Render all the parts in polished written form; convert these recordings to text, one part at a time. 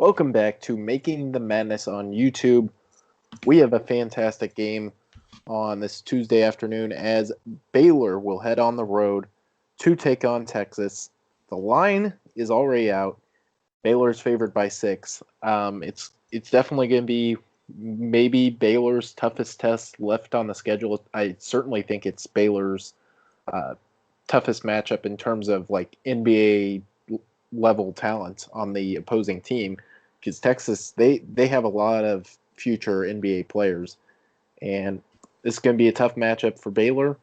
Welcome back to Making the Madness on YouTube. We have a fantastic game on this Tuesday afternoon as Baylor will head on the road to take on Texas. The line is already out. Baylor's favored by 6. It's definitely going to be maybe Baylor's toughest test left on the schedule. I certainly think it's Baylor's uh, toughest matchup in terms of like NBA level talent on the opposing team, because Texas they have a lot of future NBA players, and this is going to be a tough matchup for Baylor,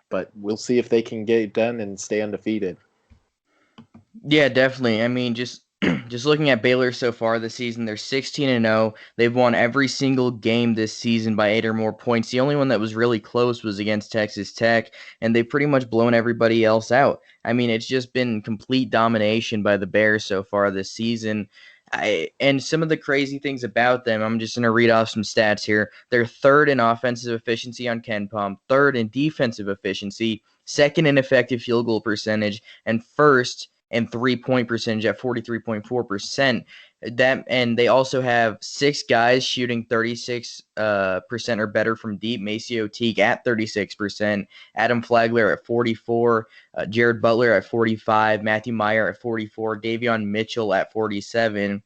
but we'll see if they can get it done and stay undefeated. Yeah, definitely. I mean, just just looking at Baylor so far this season, they're 16-0. They've won every single game this season by 8 or more points. The only one that was really close was against Texas Tech, and they've pretty much blown everybody else out. I mean, it's just been complete domination by the Bears so far this season. And some of the crazy things about them, I'm just going to read off some stats here. They're third in offensive efficiency on KenPom, third in defensive efficiency, second in effective field goal percentage, and first and 3-point percentage at 43.4%. And they also have 6 guys shooting 36% or better from deep. Maceo Teague at 36%, Adam Flagler at 44, Jared Butler at 45, Matthew Meyer at 44, Davion Mitchell at 47,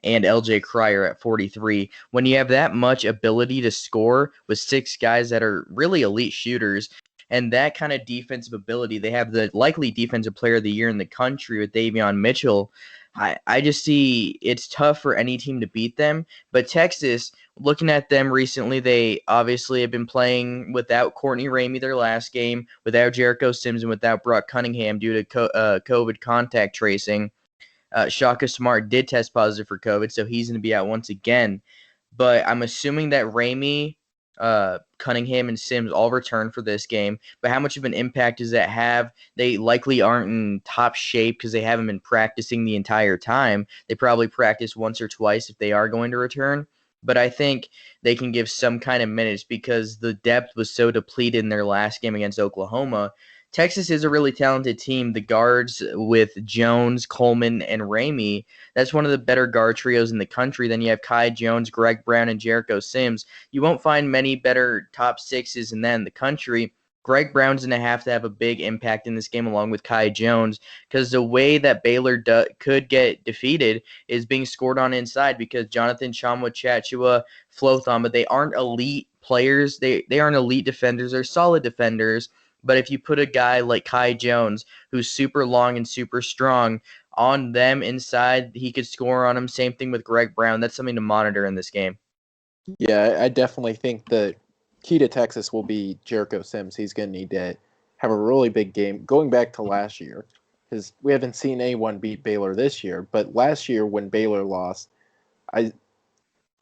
and LJ Cryer at 43. When you have that much ability to score with 6 guys that are really elite shooters, and that kind of defensive ability, they have the likely defensive player of the year in the country with Davion Mitchell. I just see it's tough for any team to beat them. But Texas, looking at them recently, they obviously have been playing without Courtney Ramey their last game, without Jericho Sims, and without Brock Cunningham due to COVID contact tracing. Shaka Smart did test positive for COVID, so he's going to be out once again. But I'm assuming that Ramey, Cunningham, and Sims all return for this game. But how much of an impact does that have? They likely aren't in top shape because they haven't been practicing the entire time. They probably practice once or twice if they are going to return. But I think they can give some kind of minutes because the depth was so depleted in their last game against Oklahoma. Texas is a really talented team. The guards with Jones, Coleman, and Ramey, that's one of the better guard trios in the country. Then you have Kai Jones, Greg Brown, and Jericho Sims. You won't find many better top sixes in that in the country. Greg Brown's going to have a big impact in this game along with Kai Jones because the way that Baylor could get defeated is being scored on inside because Jonathan Chamwa, Chachua, Flotham, but they aren't elite players. They aren't elite defenders. They're solid defenders. But if you put a guy like Kai Jones, who's super long and super strong, on them inside, he could score on them. Same thing with Greg Brown. That's something to monitor in this game. Yeah, I definitely think the key to Texas will be Jericho Sims. He's going to need to have a really big game. Going back to last year, because we haven't seen anyone beat Baylor this year, but last year when Baylor lost, I,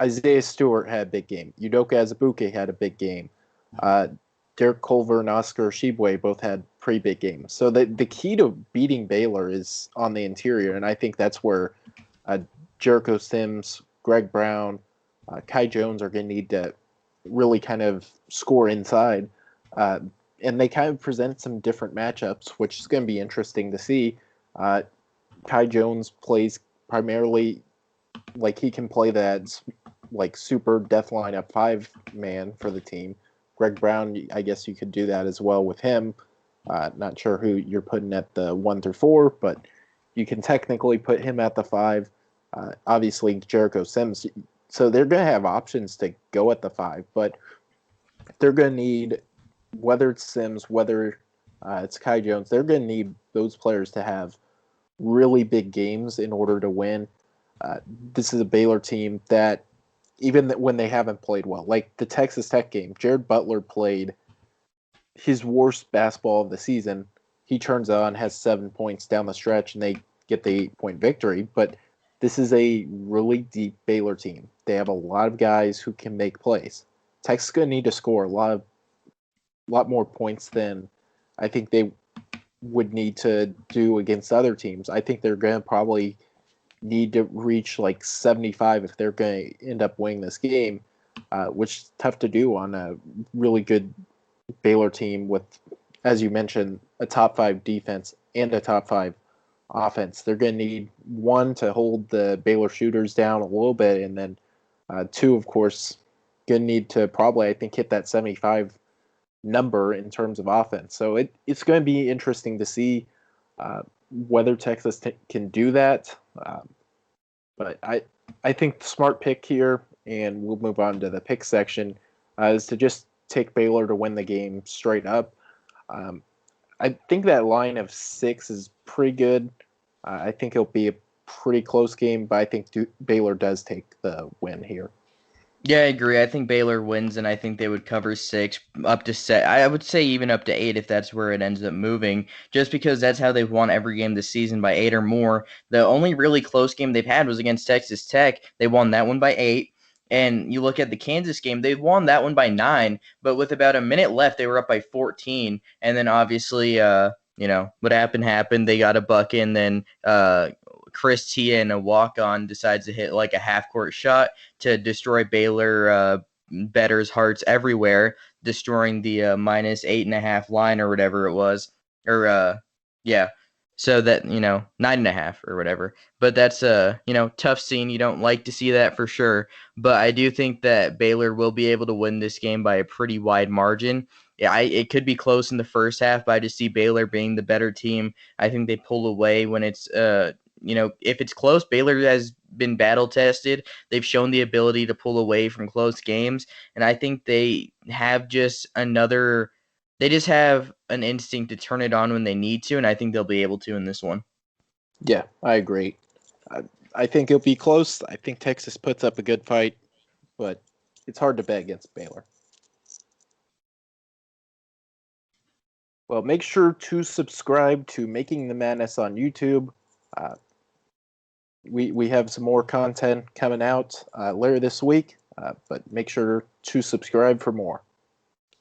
Isaiah Stewart had a big game. Udoka Azubuike had a big game. Uh, Derek Culver and Oscar Shibwe both had pretty big games. So the key to beating Baylor is on the interior, and I think that's where uh, Jericho Sims, Greg Brown, Kai Jones are going to need to really kind of score inside. Uh, and they kind of present some different matchups, which is going to be interesting to see. Uh, Kai Jones plays primarily like he can play that like super death lineup 5-man for the team. Greg Brown, I guess you could do that as well with him. Not sure who you're putting at the 1 through 4, but you can technically put him at the 5. Obviously, Jericho Sims. So they're going to have options to go at the 5, but they're going to need, whether it's Sims, whether it's Kai Jones, they're going to need those players to have really big games in order to win. This is a Baylor team that, even when they haven't played well, like the Texas Tech game, Jared Butler played his worst basketball of the season. He turns on, has 7 points down the stretch, and they get the 8-point victory. But this is a really deep Baylor team. They have a lot of guys who can make plays. Texas is going to need to score a lot more points than I think they would need to do against other teams. I think they're going to probably need to reach like 75 if they're going to end up winning this game, which is tough to do on a really good Baylor team with, as you mentioned, a top 5 defense and a top 5 offense. They're going to need one to hold the Baylor shooters down a little bit, and then two, of course, going to need to probably, I think, hit that 75 number in terms of offense. So it's going to be interesting to see whether Texas can do that. But I think the smart pick here, and we'll move on to the pick section, is to just take Baylor to win the game straight up. Um, I think that line of 6 is pretty good. I think it'll be a pretty close game, but I think Baylor does take the win here. Yeah, I agree. I think Baylor wins, and I think they would cover 6 up to set. I would say even up to 8 if that's where it ends up moving, just because that's how they've won every game this season, by 8 or more. The only really close game they've had was against Texas Tech. They won that one by 8. And you look at the Kansas game, they won that one by 9, but with about a minute left, they were up by 14. And then obviously, what happened. They got a bucket, and then Chris Tia in a walk-on decides to hit like a half-court shot to destroy Baylor bettors' hearts everywhere, destroying the -8.5 line or whatever it was, or yeah. So that 9.5 or whatever. But that's tough scene. You don't like to see that for sure. But I do think that Baylor will be able to win this game by a pretty wide margin. Yeah, it could be close in the first half, but I just see Baylor being the better team. I think they pull away when it's if it's close. Baylor has been battle tested. They've shown the ability to pull away from close games, and I think they just have an instinct to turn it on when they need to, and I think they'll be able to in this one. Yeah, I agree. I think it'll be close. I think Texas puts up a good fight, but it's hard to bet against Baylor. Well, make sure to subscribe to Making the Madness on YouTube. Uh, we have some more content coming out later this week, but make sure to subscribe for more.